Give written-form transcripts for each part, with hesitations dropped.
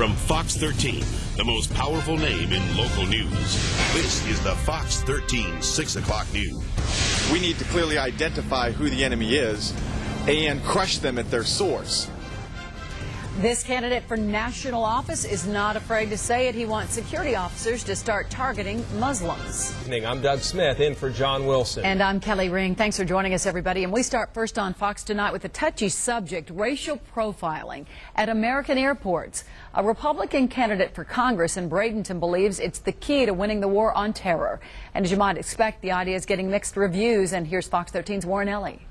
From Fox 13, the most powerful name in local news, this is the Fox 13 6 o'clock news. We need to clearly identify who the enemy is and crush them at their source. This candidate for national office is not afraid to say it. He wants security officers to start targeting Muslims. Good evening. I'm Doug Smith, in for John Wilson. And I'm Kelly Ring. Thanks for joining us, everybody. And we start first on Fox tonight with a touchy subject, racial profiling at American airports. A Republican candidate for Congress in Bradenton believes it's the key to winning the war on terror. And as you might expect, the idea is getting mixed reviews. And here's Fox 13's Warren Ellie.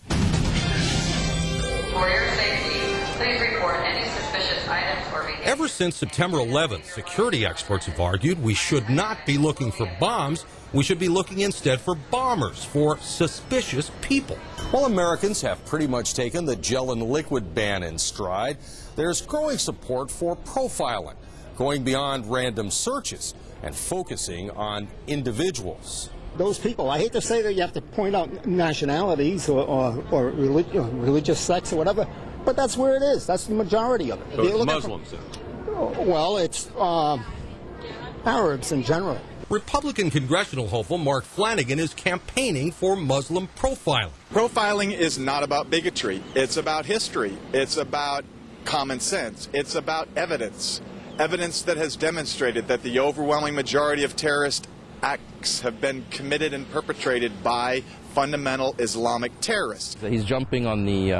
For your safety, please report any suspicious items or behavior. Ever since September 11th, security experts have argued we should not be looking for bombs. We should be looking instead for bombers, for suspicious people. While Americans have pretty much taken the gel and liquid ban in stride, there's growing support for profiling, going beyond random searches and focusing on individuals. Those people, I hate to say that you have to point out nationalities or religious sects or whatever, but that's where it is. That's the majority of it. So it's Muslims? Well, it's Arabs in general. Republican congressional hopeful Mark Flanagan is campaigning for Muslim profiling. Profiling is not about bigotry. It's about history. It's about common sense. It's about evidence. Evidence that has demonstrated that the overwhelming majority of terrorist acts have been committed and perpetrated by fundamental Islamic terrorists. He's jumping on the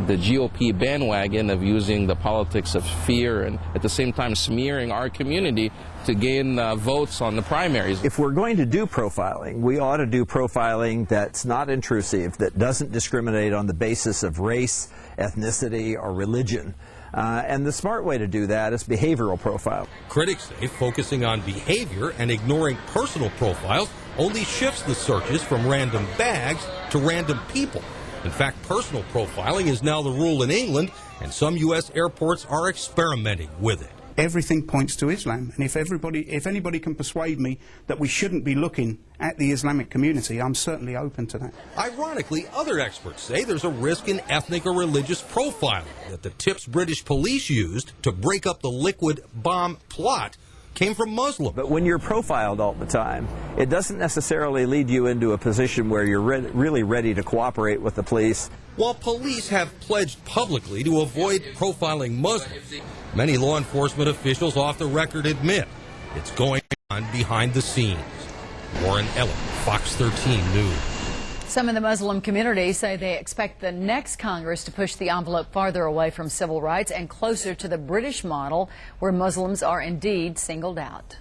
GOP bandwagon of using the politics of fear and at the same time smearing our community to gain votes on the primaries. If we're going to do profiling, we ought to do profiling that's not intrusive, that doesn't discriminate on the basis of race, ethnicity, or religion. And the smart way to do that is behavioral profile. Critics say focusing on behavior and ignoring personal profiles only shifts the searches from random bags to random people. In fact, personal profiling is now the rule in England, and some U.S. airports are experimenting with it. Everything points to Islam, and if anybody can persuade me that we shouldn't be looking at the Islamic community, I'm certainly open to that. Ironically, other experts say there's a risk in ethnic or religious profiling, that the tips British police used to break up the liquid bomb plot came from Muslims. But when you're profiled all the time, it doesn't necessarily lead you into a position where you're really ready to cooperate with the police. While police have pledged publicly to avoid profiling Muslims, many law enforcement officials off the record admit it's going on behind the scenes. Warren Ellie, Fox 13 News. Some in the Muslim community say they expect the next Congress to push the envelope farther away from civil rights and closer to the British model, where Muslims are indeed singled out.